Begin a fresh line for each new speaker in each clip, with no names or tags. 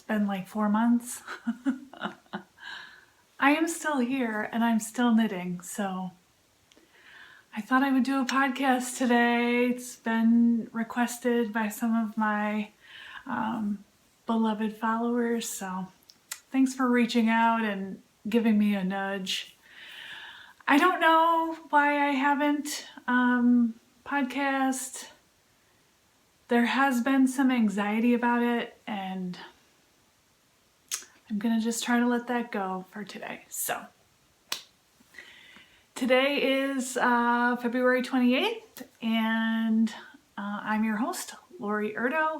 been like 4 months. I am still here and I'm still knitting, so I thought I would do a podcast today. It's been requested by some of my beloved followers, so thanks for reaching out and giving me a nudge. I don't know why I haven't podcast. There has been some anxiety about it, and I'm gonna just try to let that go for today. So today is February 28th, and I'm your host, Lorelei.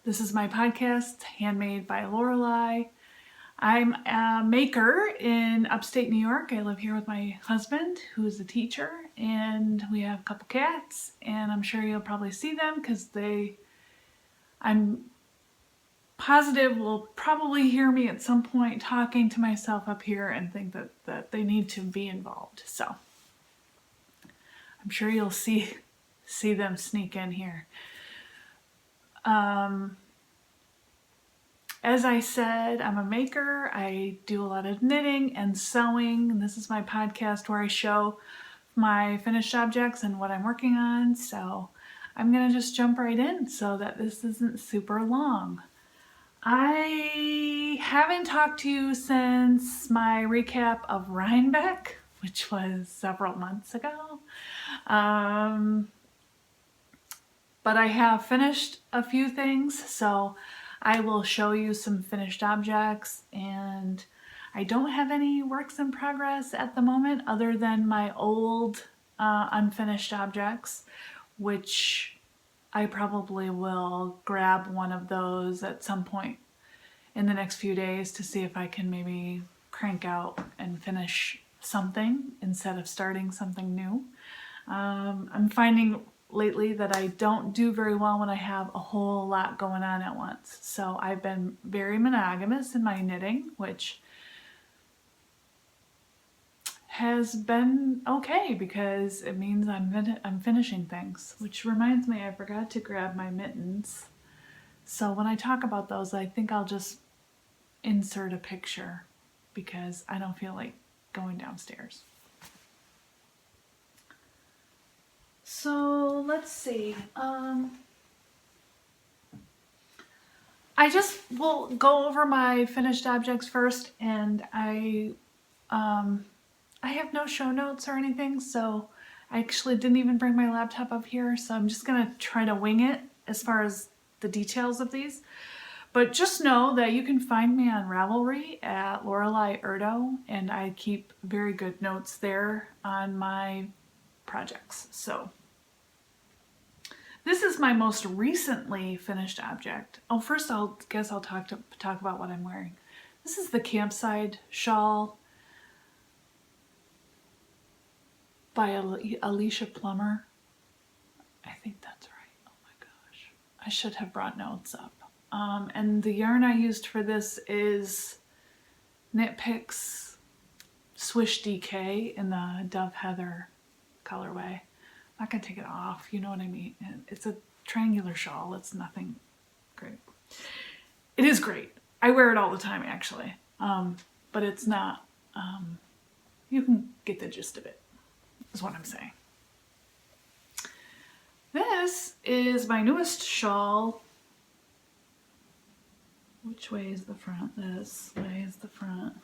This is my podcast, Handmade by Lorelei. I'm a maker in upstate New York. I live here with my husband, who is a teacher, and we have a couple cats, and I'm sure you'll probably see them because I'm positive will probably hear me at some point talking to myself up here and think that they need to be involved. So I'm sure you'll see them sneak in here. As I said, I'm a maker. I do a lot of knitting and sewing. And this is my podcast where I show my finished objects and what I'm working on. So I'm going to just jump right in so that this isn't super long. I haven't talked to you since my recap of Rhinebeck, which was several months ago. But I have finished a few things, so I will show you some finished objects, and I don't have any works in progress at the moment other than my old unfinished objects, which I probably will grab one of those at some point in the next few days to see if I can maybe crank out and finish something instead of starting something new. I'm finding lately that I don't do very well when I have a whole lot going on at once. So I've been very monogamous in my knitting, which has been okay because it means I'm finishing things. Which reminds me, I forgot to grab my mittens. So when I talk about those, I think I'll just insert a picture because I don't feel like going downstairs. So let's see. I just will go over my finished objects first, and I have no show notes or anything, so I actually didn't even bring my laptop up here, so I'm just gonna try to wing it as far as the details of these. But just know that you can find me on Ravelry at Lorelei Erdo, and I keep very good notes there on my projects. So this is my most recently finished object. Oh, first I'll talk about what I'm wearing. This is the Campside shawl by Alicia Plummer. I think that's right. Oh my gosh. I should have brought notes up. And the yarn I used for this is Knit Picks Swish DK in the Dove Heather colorway. I'm not gonna take it off, you know what I mean? It's a triangular shawl, it's nothing great. It is great. I wear it all the time actually, but it's not, you can get the gist of it, is what I'm saying. This is my newest shawl. Which way is the front? This way is the front.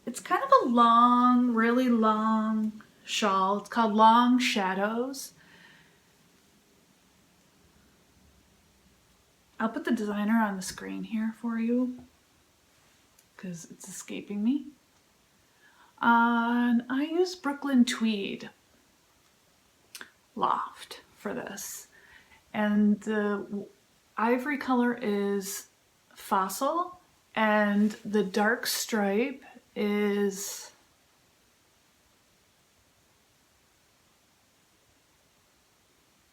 It's kind of a long, really long shawl. It's called Long Shadows. I'll put the designer on the screen here for you because it's escaping me. And I use Brooklyn Tweed Loft for this. And the ivory color is Fossil, and the dark stripe is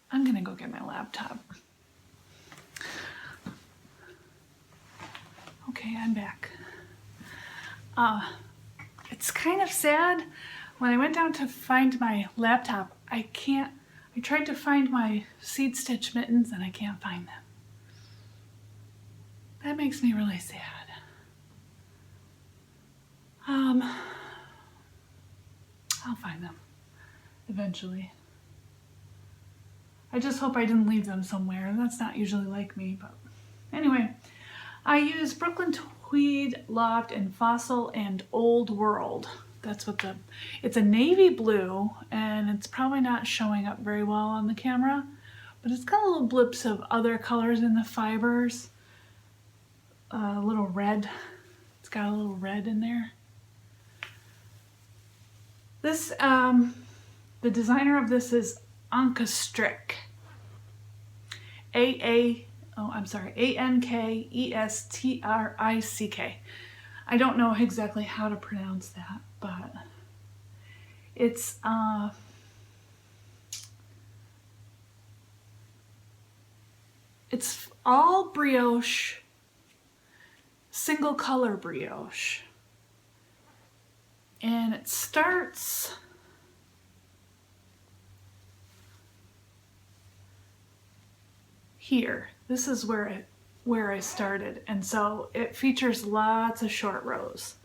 I'm gonna go get my laptop. Okay, I'm back. It's kind of sad. When I went down to find my laptop, I tried to find my seed stitch mittens and I can't find them. That makes me really sad. I'll find them eventually. I just hope I didn't leave them somewhere. That's not usually like me, but anyway. I use Brooklyn Tweed, Loft, and Fossil, and Old World. That's what it's a navy blue, and it's probably not showing up very well on the camera, but it's got little blips of other colors in the fibers. A little red. It's got a little red in there. This, the designer of this is Anka Strick. Ankestrick. I don't know exactly how to pronounce that, but it's all brioche, single color brioche. And it starts here. This is where I started, and so it features lots of short rows,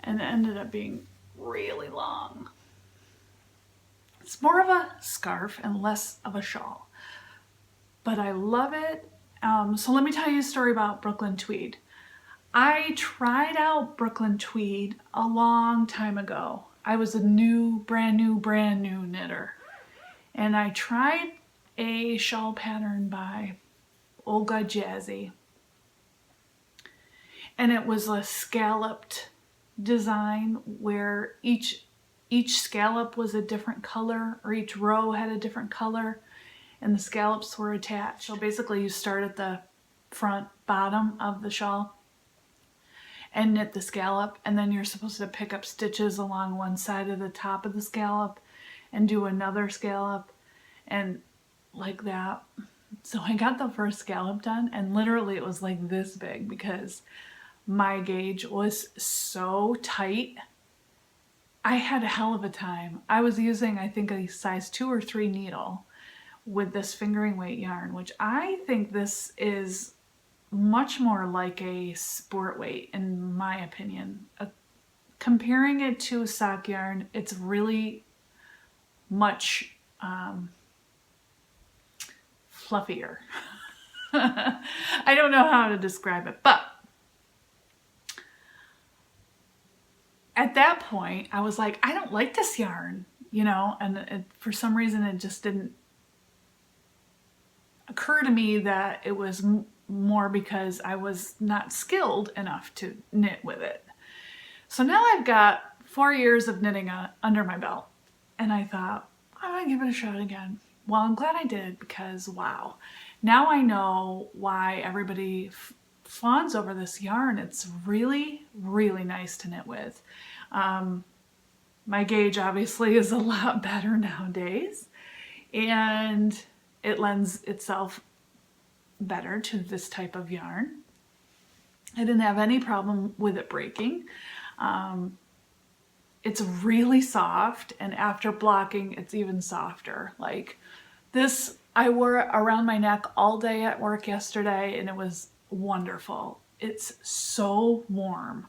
and it ended up being really long. It's more of a scarf and less of a shawl, but I love it. So let me tell you a story about Brooklyn Tweed. I tried out Brooklyn Tweed a long time ago. I was a brand new knitter, and I tried a shawl pattern by Olga Jazzy, and it was a scalloped design where each scallop was a different color, or each row had a different color, and the scallops were attached. So basically you start at the front bottom of the shawl and knit the scallop, and then you're supposed to pick up stitches along one side of the top of the scallop and do another scallop, and like that. So I got the first scallop done, and literally it was like this big because my gauge was so tight. I had a hell of a time. I was using, I think, a size 2 or 3 needle with this fingering weight yarn, which I think this is much more like a sport weight in my opinion. Comparing it to sock yarn, it's really much fluffier. I don't know how to describe it, but at that point I was like, I don't like this yarn, you know, and for some reason it just didn't occur to me that it was more because I was not skilled enough to knit with it. So now I've got 4 years of knitting under my belt, and I thought, I'm gonna give it a shot again. Well, I'm glad I did, because wow, now I know why everybody fawns over this yarn. It's really, really nice to knit with. My gauge obviously is a lot better nowadays, and it lends itself better to this type of yarn. I didn't have any problem with it breaking. It's really soft, and after blocking it's even softer. Like this, I wore it around my neck all day at work yesterday, and it was wonderful. It's so warm.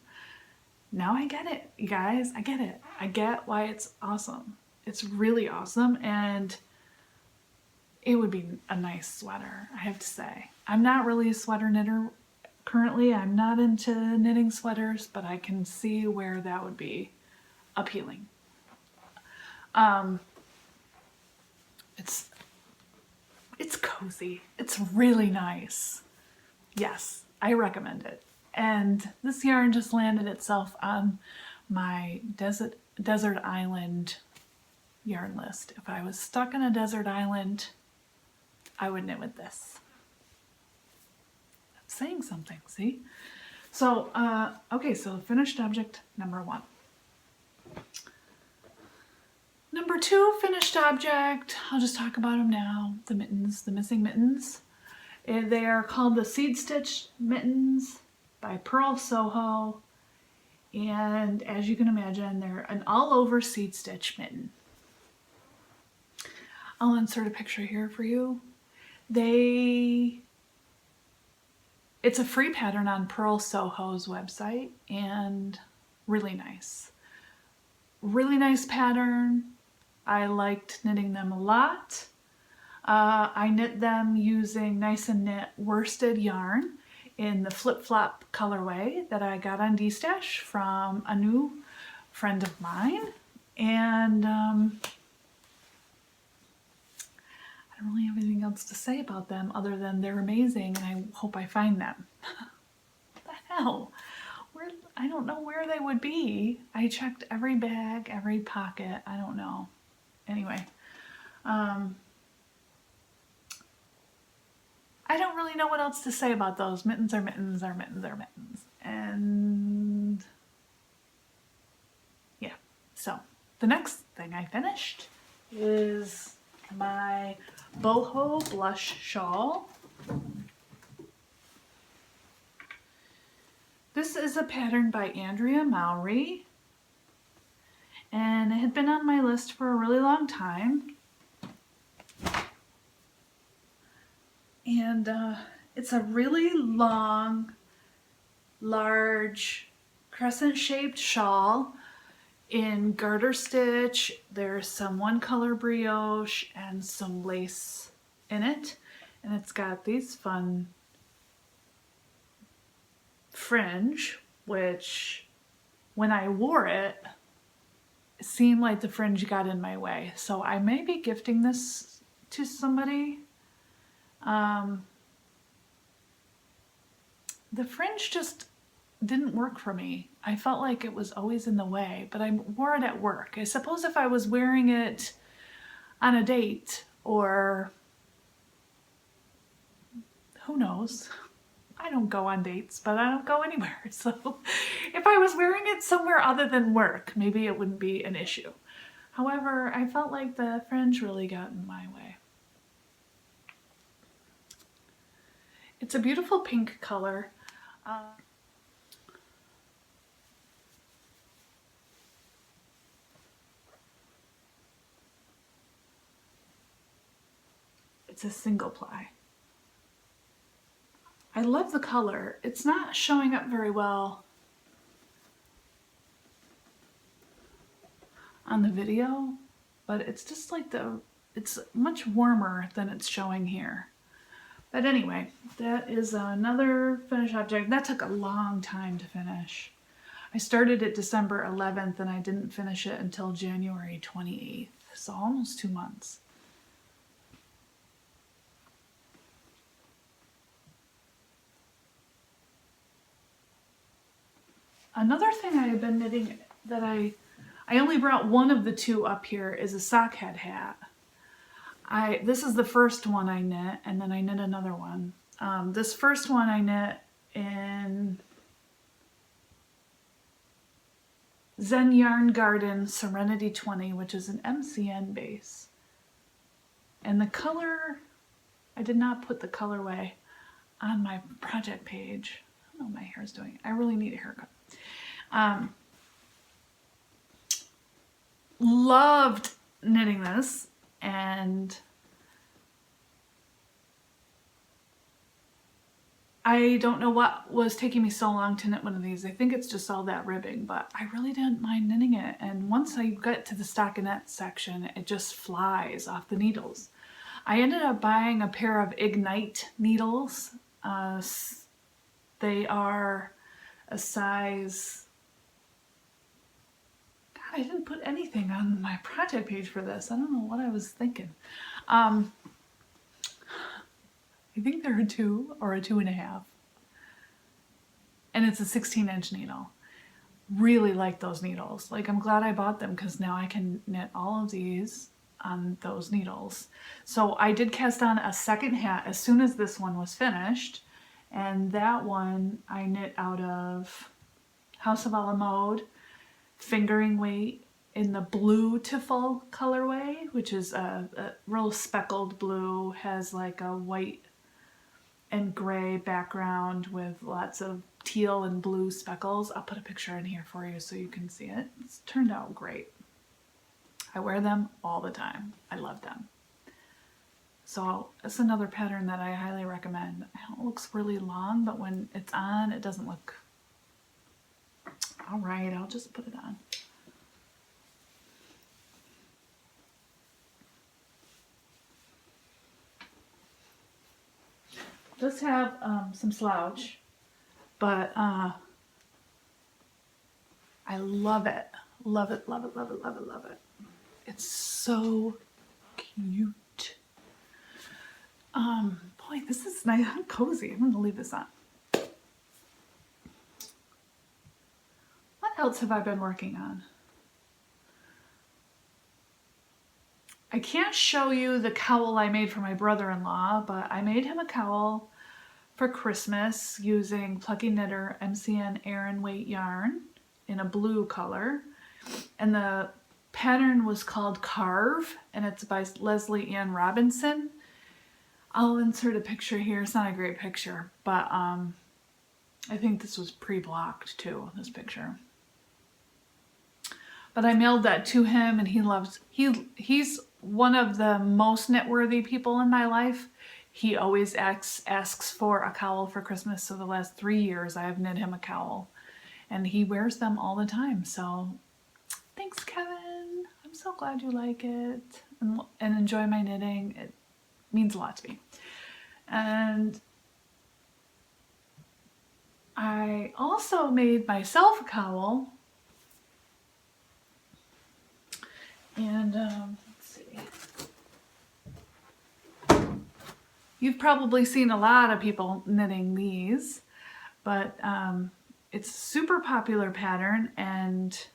Now I get it, you guys. I get it. I get why it's awesome. It's really awesome, and it would be a nice sweater, I have to say. I'm not really a sweater knitter currently. I'm not into knitting sweaters, but I can see where that would be appealing. It's cozy. It's really nice. Yes, I recommend it. And this yarn just landed itself on my desert island yarn list. If I was stuck in a desert island, I would knit with this. I'm saying something, see? So, okay, so finished object number 1. Number 2 finished object, I'll just talk about them now. The mittens, the missing mittens. They are called the Seed Stitch Mittens by Pearl Soho. And as you can imagine, they're an all-over seed stitch mitten. I'll insert a picture here for you. They It's a free pattern on Pearl Soho's website and really nice. Really nice pattern. I liked knitting them a lot. I knit them using Nice and Knit worsted yarn in the flip-flop colorway that I got on D-Stash from a new friend of mine. And I don't really have anything else to say about them other than they're amazing and I hope I find them. What the hell? I don't know where they would be. I checked every bag, every pocket. I don't know. Anyway, I don't really know what else to say about those. Mittens are mittens are mittens are mittens. And yeah, so the next thing I finished is my boho blush shawl. This is a pattern by Andrea Mowry, and it had been on my list for a really long time. And it's a really long, large, crescent-shaped shawl in garter stitch. There's some one-color brioche and some lace in it, and it's got these fun fringe, which when I wore it seemed like the fringe got in my way. So I may be gifting this to somebody. The fringe just didn't work for me. I felt like it was always in the way, but I wore it at work. I suppose if I was wearing it on a date or who knows, I don't go on dates, but I don't go anywhere. So if I was wearing it somewhere other than work, maybe it wouldn't be an issue. However, I felt like the fringe really got in my way. It's a beautiful pink color. It's a single ply. I love the color. It's not showing up very well on the video, but it's just like it's much warmer than it's showing here. But anyway, that is another finished object. That took a long time to finish. I started it December 11th and I didn't finish it until January 28th, so almost 2 months. Another thing I have been knitting that I only brought one of the two up here is a sock head hat. This is the first one I knit, and then I knit another one. This first one I knit in Zen Yarn Garden Serenity 20, which is an MCN base. And the color, I did not put the colorway on my project page. I don't know what my hair is doing. I really need a haircut. Loved knitting this, and I don't know what was taking me so long to knit one of these. I think it's just all that ribbing, but I really didn't mind knitting it. And once I get to the stockinette section, it just flies off the needles. I ended up buying a pair of Ignite needles. They are a size... I didn't put anything on my project page for this. I don't know what I was thinking. I think they're a 2 or a 2.5. And it's a 16-inch needle. Really like those needles. Like, I'm glad I bought them because now I can knit all of these on those needles. So I did cast on a second hat as soon as this one was finished. And that one I knit out of House of a la Mode fingering weight in the blue Tiffle colorway, which is a real speckled blue, has like a white and gray background with lots of teal and blue speckles. I'll put a picture in here for you so you can see it. It's turned out great. I wear them all the time. I love them. So it's another pattern that I highly recommend. It looks really long, but when it's on, it doesn't look... All right, I'll just put it on. Does have some slouch, but I love it. Love it, love it, love it, love it, love it. It's so cute. Boy, this is nice and cozy. I'm gonna leave this on. What else have I been working on? I can't show you the cowl I made for my brother-in-law, but I made him a cowl for Christmas using Plucky Knitter MCN Aran Weight yarn in a blue color. And the pattern was called Carve, and it's by Leslie Ann Robinson. I'll insert a picture here. It's not a great picture, but I think this was pre-blocked too, this picture. But I mailed that to him, and he's one of the most knit-worthy people in my life. He always asks for a cowl for Christmas, so the last 3 years I have knit him a cowl. And he wears them all the time, so thanks, Kevin. I'm so glad you like it and enjoy my knitting. It means a lot to me. And I also made myself a cowl. And let's see. You've probably seen a lot of people knitting these, but it's a super popular pattern, and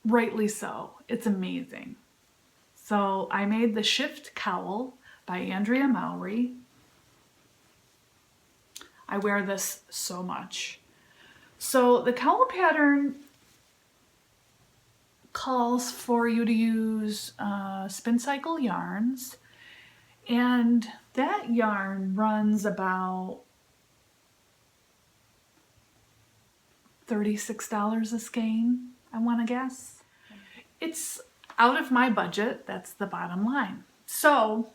rightly so. It's amazing. So I made the Shift Cowl by Andrea Mowry. I wear this so much. So the cowl pattern calls for you to use spin cycle yarns, and that yarn runs about $36 a skein, I want to guess. It's out of my budget, that's the bottom line. So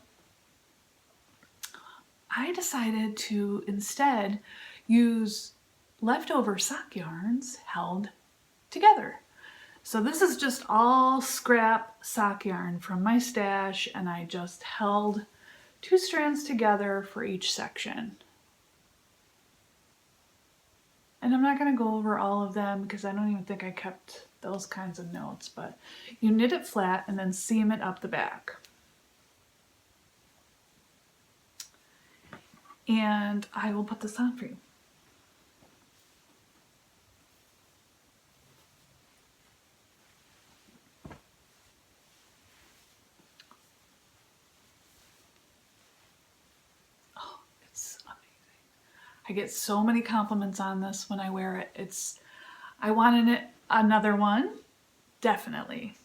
I decided to instead use leftover sock yarns held together. So this is just all scrap sock yarn from my stash, and I just held 2 strands together for each section. And I'm not going to go over all of them because I don't even think I kept those kinds of notes, but you knit it flat and then seam it up the back. And I will put this on for you. I get so many compliments on this when I wear it. I want to knit another one, definitely.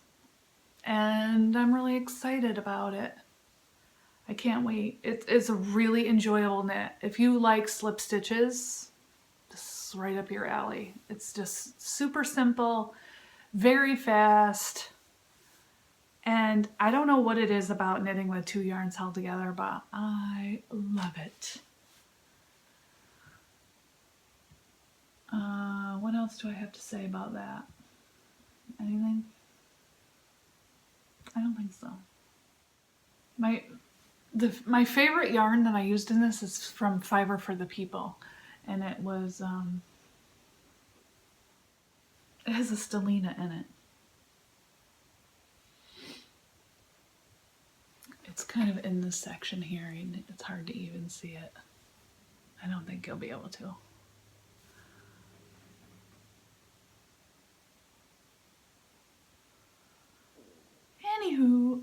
And I'm really excited about it. I can't wait. It's a really enjoyable knit. If you like slip stitches, this is right up your alley. It's just super simple, very fast. And I don't know what it is about knitting with 2 yarns held together, but I love it. What else do I have to say about that? Anything? I don't think so. My favorite yarn that I used in this is from Fiber for the People, and it was it has a stellina in it. It's kind of in this section here, and it's hard to even see it. I don't think you'll be able to. Anywho,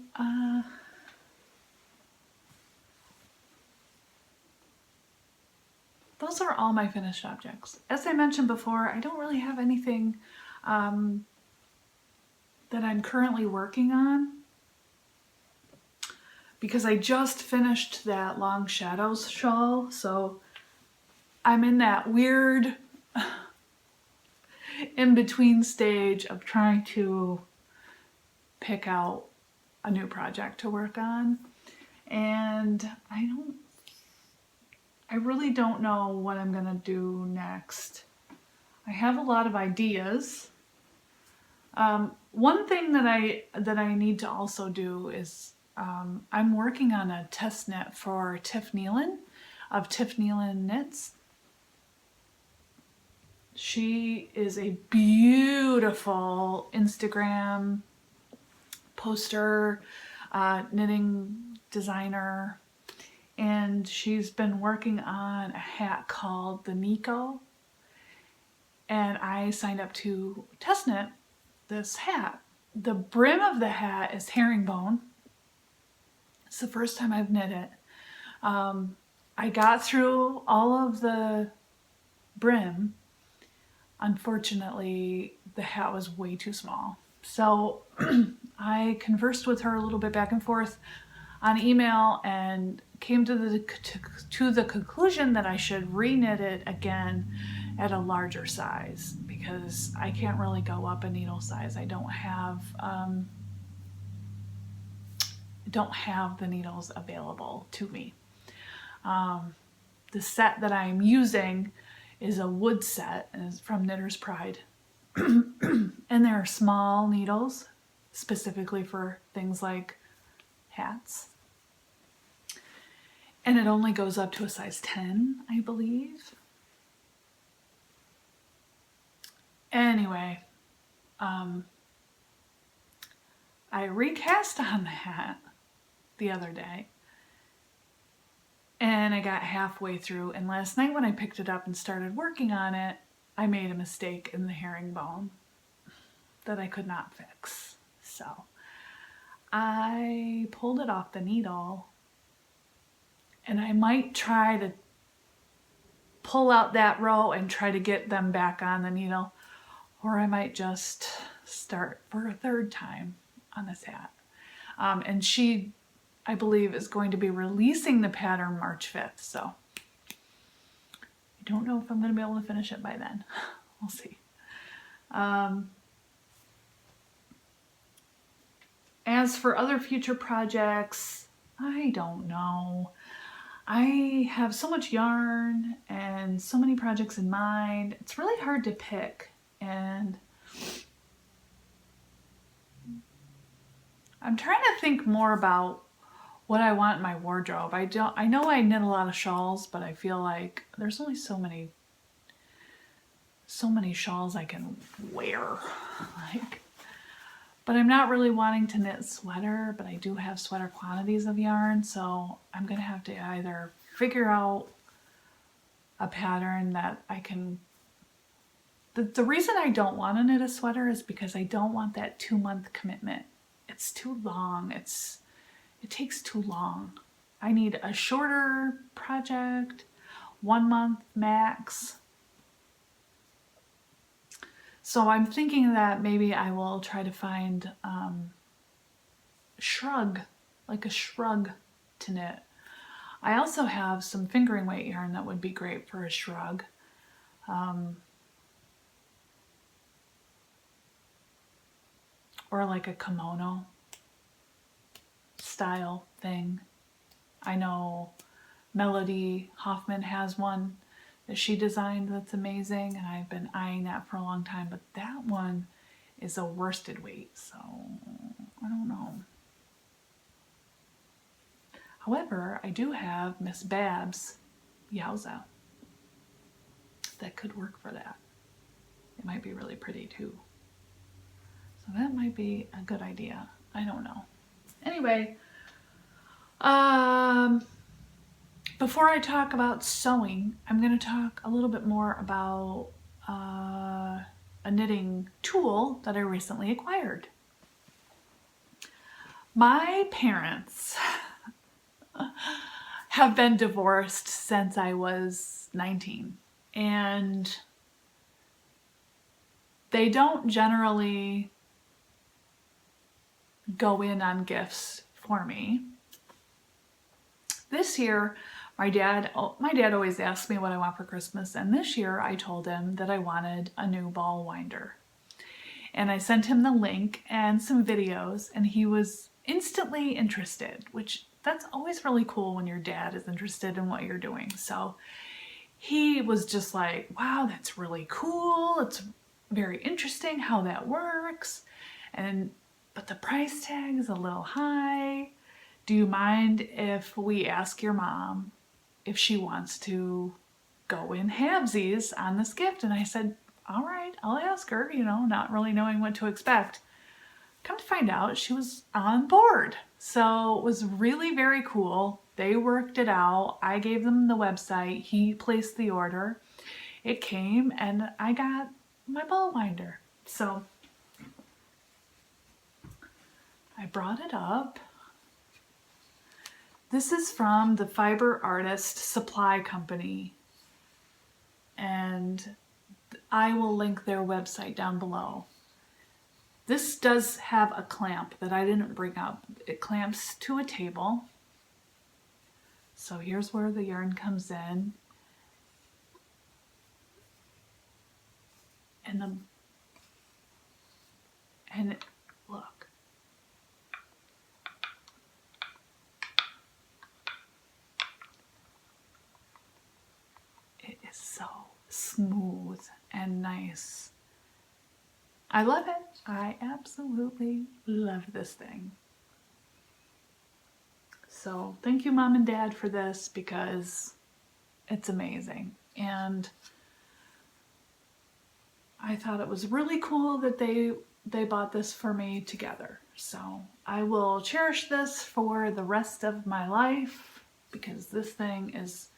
those are all my finished objects. As I mentioned before, I don't really have anything that I'm currently working on because I just finished that Long Shadows shawl, so I'm in that weird in-between stage of trying to pick out a new project to work on. And I really don't know what I'm gonna do next. I have a lot of ideas. One thing that I need to also do is I'm working on a test knit for Tiff Nealon of Tiff Nealon Knits. She is a beautiful Instagram poster, knitting designer, and she's been working on a hat called the Nico, and I signed up to test knit this hat. The brim of the hat is herringbone. It's the first time I've knit it. I got through all of the brim. Unfortunately, the hat was way too small. So I conversed with her a little bit back and forth on email and came to the conclusion that I should re-knit it again at a larger size, because I can't really go up a needle size. I don't have the needles available to me. The set that I'm using is a wood set, and it's from Knitter's Pride. And there are small needles specifically for things like hats. And it only goes up to a size 10, I believe. Anyway, I recast on the hat the other day, and I got halfway through, and last night when I picked it up and started working on it, I made a mistake in the herringbone that I could not fix. So I pulled it off the needle, and I might try to pull out that row and try to get them back on the needle, or I might just start for a third time on this hat. And she, I believe, is going to be releasing the pattern March 5th, so I don't know if I'm going to be able to finish it by then. We'll see. As for other future projects, I don't know. I have so much yarn and so many projects in mind. It's really hard to pick, and I'm trying to think more about what I want in my wardrobe. I know I knit a lot of shawls, but I feel like there's only so many shawls I can wear. But I'm not really wanting to knit sweater, but I do have sweater quantities of yarn, so I'm gonna have to either figure out a pattern that I can. The reason I don't want to knit a sweater is because I don't want that 2-month commitment. It's too long. It takes too long. I need a shorter project, 1 month max. So I'm thinking that maybe I will try to find shrug, like a shrug to knit. I also have some fingering weight yarn that would be great for a shrug. Or like a kimono style thing. I know Melody Hoffman has one that she designed that's amazing, and I've been eyeing that for a long time, but that one is a worsted weight, so I don't know. However, I do have Miss Babs Yowza that could work for that. It might be really pretty too. So that might be a good idea. I don't know. Anyway, before I talk about sewing, I'm going to talk a little bit more about a knitting tool that I recently acquired. My parents have been divorced since I was 19, and they don't generally go in on gifts for me. This year, my dad always asks me what I want for Christmas, and this year I told him that I wanted a new ball winder. And I sent him the link and some videos, and he was instantly interested, which that's always really cool when your dad is interested in what you're doing. So he was just like, wow, that's really cool. It's very interesting how that works. But the price tag is a little high. Do you mind if we ask your mom if she wants to go in halvesies on this gift? And I said, all right, I'll ask her, not really knowing what to expect. Come to find out, she was on board. So it was really very cool. They worked it out. I gave them the website. He placed the order. It came and I got my ball winder. So I brought it up. This is from the Fiber Artist Supply Company, and I will link their website down below. This does have a clamp that I didn't bring up. It clamps to a table. So here's where the yarn comes in. And look. It is so smooth and nice. I love it. I absolutely love this thing. So thank you, Mom and Dad, for this, because it's amazing. And I thought it was really cool that they bought this for me together. So I will cherish this for the rest of my life because this thing is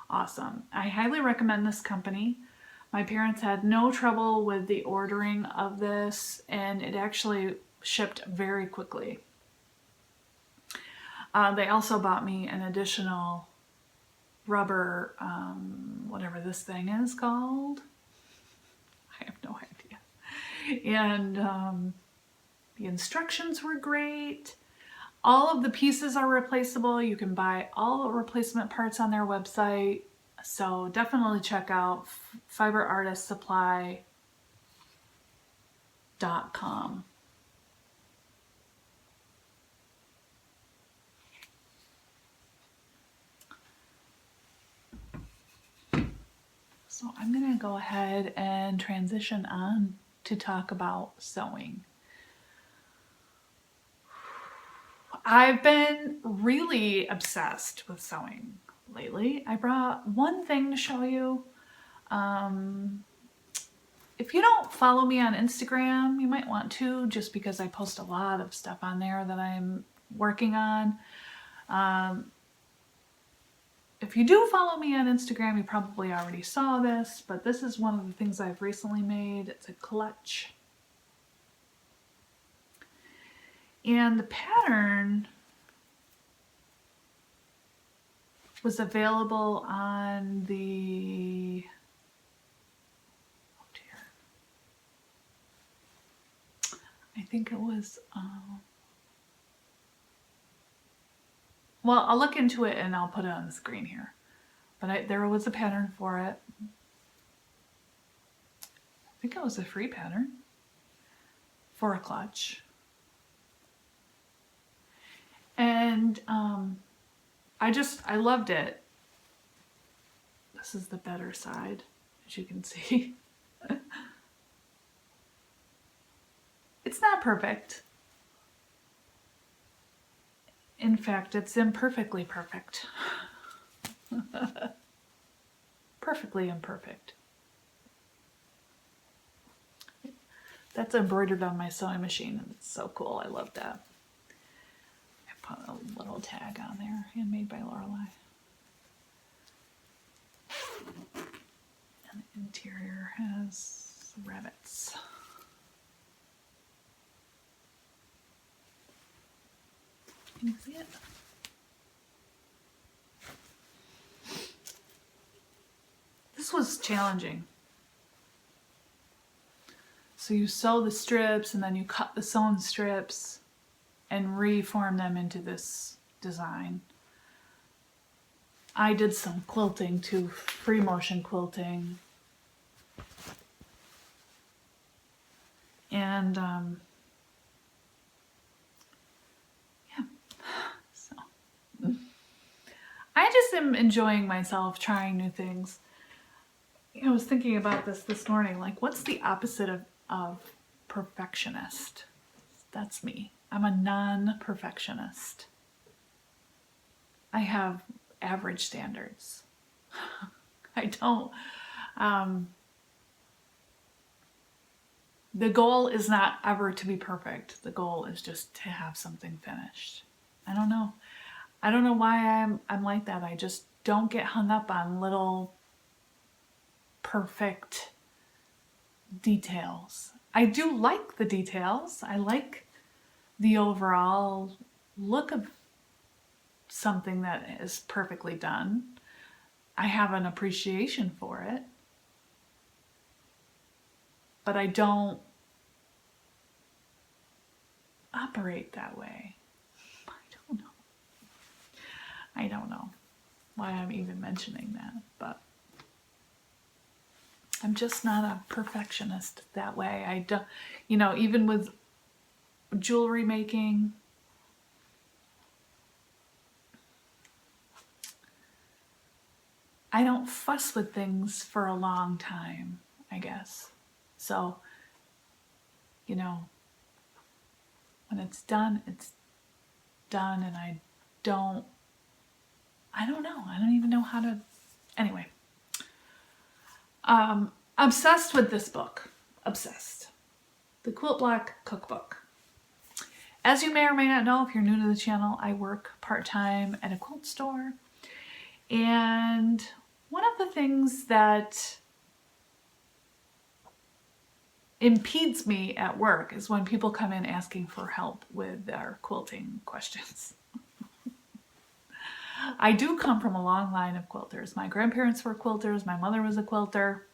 awesome. I highly recommend this company. My parents had no trouble with the ordering of this, and it actually shipped very quickly. They also bought me an additional rubber, whatever this thing is called. I have no idea. And the instructions were great. All of the pieces are replaceable. You can buy all the replacement parts on their website. So definitely check out fiberartistsupply.com. So I'm going to go ahead and transition on to talk about sewing. I've been really obsessed with sewing lately. I brought one thing to show you. If you don't follow me on Instagram, you might want to, just because I post a lot of stuff on there that I'm working on. If you do follow me on Instagram, you probably already saw this, but this is one of the things I've recently made. It's a clutch. And the pattern was available on the, oh dear, I think it was, well, I'll look into it and I'll put it on the screen here. But there was a pattern for it. I think it was a free pattern for a clutch. And I loved it. This is the better side, as you can see. It's not perfect. In fact, it's imperfectly perfect. Perfectly imperfect. That's embroidered on my sewing machine, and it's so cool. I love that. I put a little tag on there, handmade by Lorelei. And the interior has rabbits. Can you see it? This was challenging. So you sew the strips and then you cut the sewn strips and reform them into this design. I did some quilting too, free motion quilting. And yeah, so I just am enjoying myself trying new things. I was thinking about this morning, like what's the opposite of perfectionist? That's me. I'm a non-perfectionist. I have average standards. I don't. The goal is not ever to be perfect. The goal is just to have something finished. I don't know. I don't know why I'm like that. I just don't get hung up on little perfect details. I do like the details. I like the overall look of something that is perfectly done. I have an appreciation for it. But I don't operate that way. I don't know why I'm even mentioning that, but I'm just not a perfectionist that way. I don't, even with jewelry making, I don't fuss with things for a long time, I guess. So, when it's done, and I don't know. I don't even know how to, anyway. Obsessed with this book. Obsessed. The Quilt Block Cookbook. As you may or may not know, if you're new to the channel, I work part-time at a quilt store. And one of the things that impedes me at work is when people come in asking for help with their quilting questions. I do come from a long line of quilters. My grandparents were quilters. My mother was a quilter.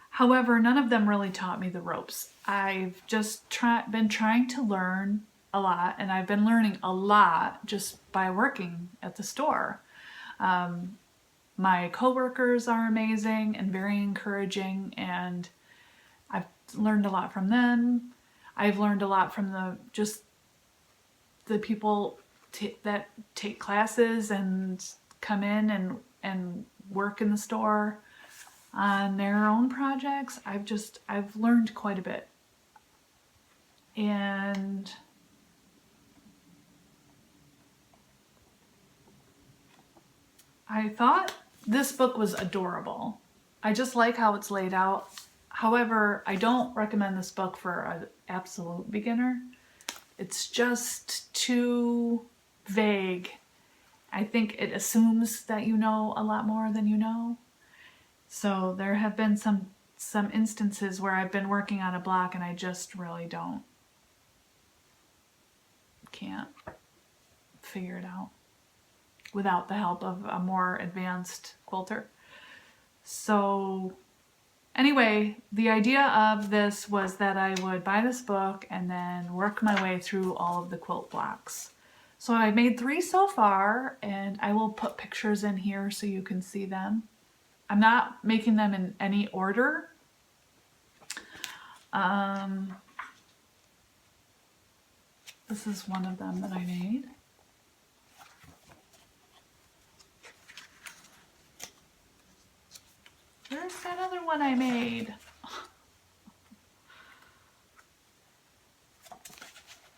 However, none of them really taught me the ropes. I've just been trying to learn a lot, and I've been learning a lot just by working at the store. My coworkers are amazing and very encouraging, and I've learned a lot from them. I've learned a lot from the people that take classes and come in and work in the store on their own projects. I've learned quite a bit. And I thought this book was adorable. I just like how it's laid out. However, I don't recommend this book for an absolute beginner. It's just too vague. I think it assumes that you know a lot more than you know. So there have been some instances where I've been working on a block and I just really can't figure it out without the help of a more advanced quilter. So anyway, the idea of this was that I would buy this book and then work my way through all of the quilt blocks. So I made 3 so far, and I will put pictures in here so you can see them. I'm not making them in any order. This is one of them that I made. Where's that other one I made?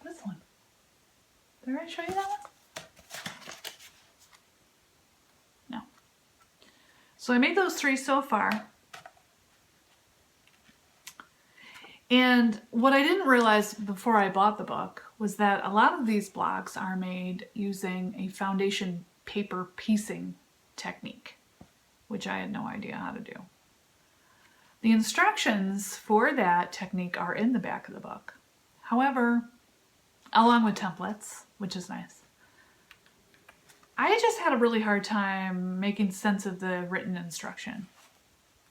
This one. Did I show you that one? No. So I made those 3 so far. And what I didn't realize before I bought the book was that a lot of these blocks are made using a foundation paper piecing technique, which I had no idea how to do. The instructions for that technique are in the back of the book. However, along with templates, which is nice, I just had a really hard time making sense of the written instruction.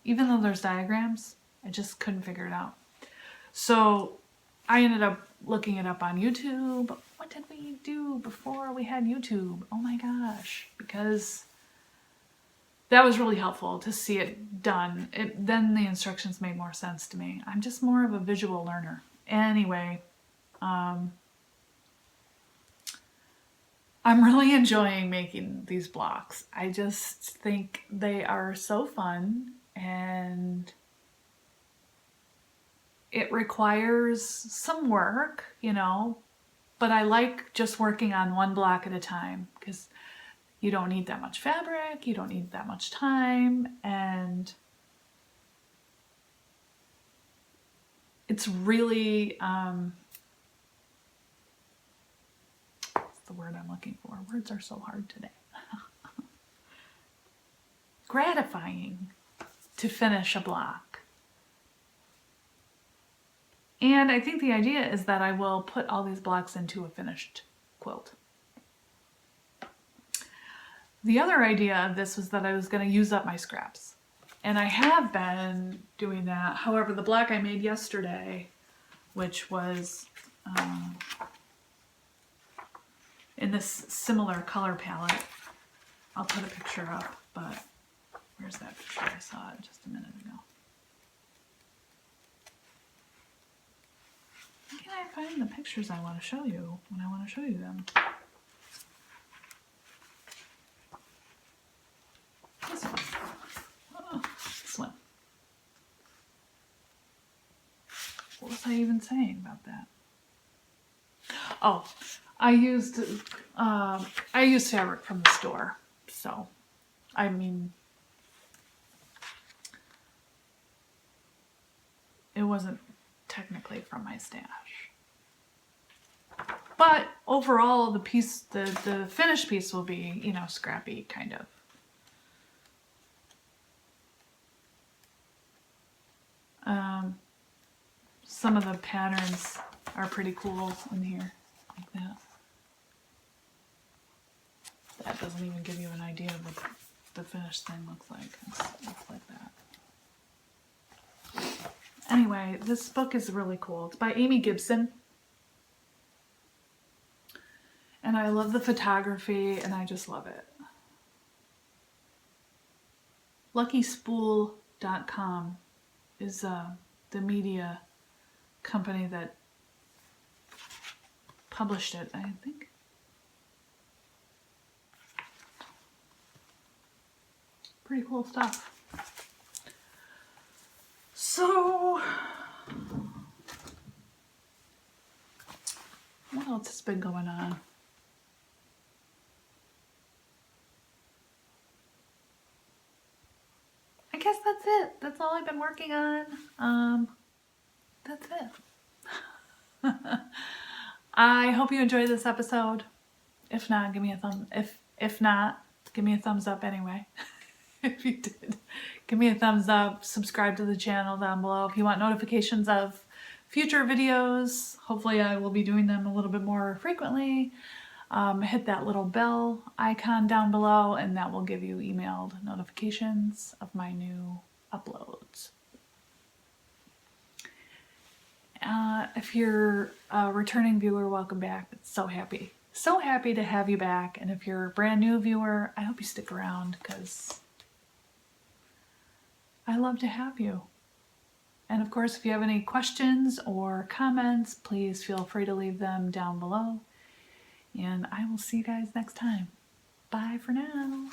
Even though there's diagrams, I just couldn't figure it out. So I ended up looking it up on YouTube. What did we do before we had YouTube? Oh my gosh, because that was really helpful to see it done. Then the instructions made more sense to me. I'm just more of a visual learner. Anyway, I'm really enjoying making these blocks. I just think they are so fun, and it requires some work, you know, but I like just working on one block at a time because you don't need that much fabric, you don't need that much time, and it's really, what's the word I'm looking for? Words are so hard today. Gratifying to finish a block. And I think the idea is that I will put all these blocks into a finished quilt. The other idea of this was that I was going to use up my scraps. And I have been doing that. However, the block I made yesterday, which was in this similar color palette, I'll put a picture up, but where's that picture? I saw it just a minute ago. Where can I find the pictures I want to show you when I want to show you them? This one. Oh, this one. What was I even saying about that? Oh, I used fabric from the store, so I mean, it wasn't technically from my stash. But overall, the piece, the finished piece will be, you know, scrappy kind of. Some of the patterns are pretty cool in here, like that. That doesn't even give you an idea of what the finished thing looks like. It looks like that. Anyway, this book is really cool. It's by Amy Gibson. And I love the photography, and I just love it. LuckySpool.com is the media company that published it, I think. Pretty cool stuff. So, what else has been going on? I guess that's it. That's all I've been working on. That's it. I hope you enjoyed this episode. If not, give me a if not, give me a thumbs up anyway. If you did, give me a thumbs up, subscribe to the channel down below if you want notifications of future videos. Hopefully I will be doing them a little bit more frequently. Hit that little bell icon down below, and that will give you emailed notifications of my new uploads. If you're a returning viewer, welcome back. So happy to have you back. And if you're a brand new viewer, I hope you stick around because I love to have you. And of course, if you have any questions or comments, please feel free to leave them down below. And I will see you guys next time. Bye for now.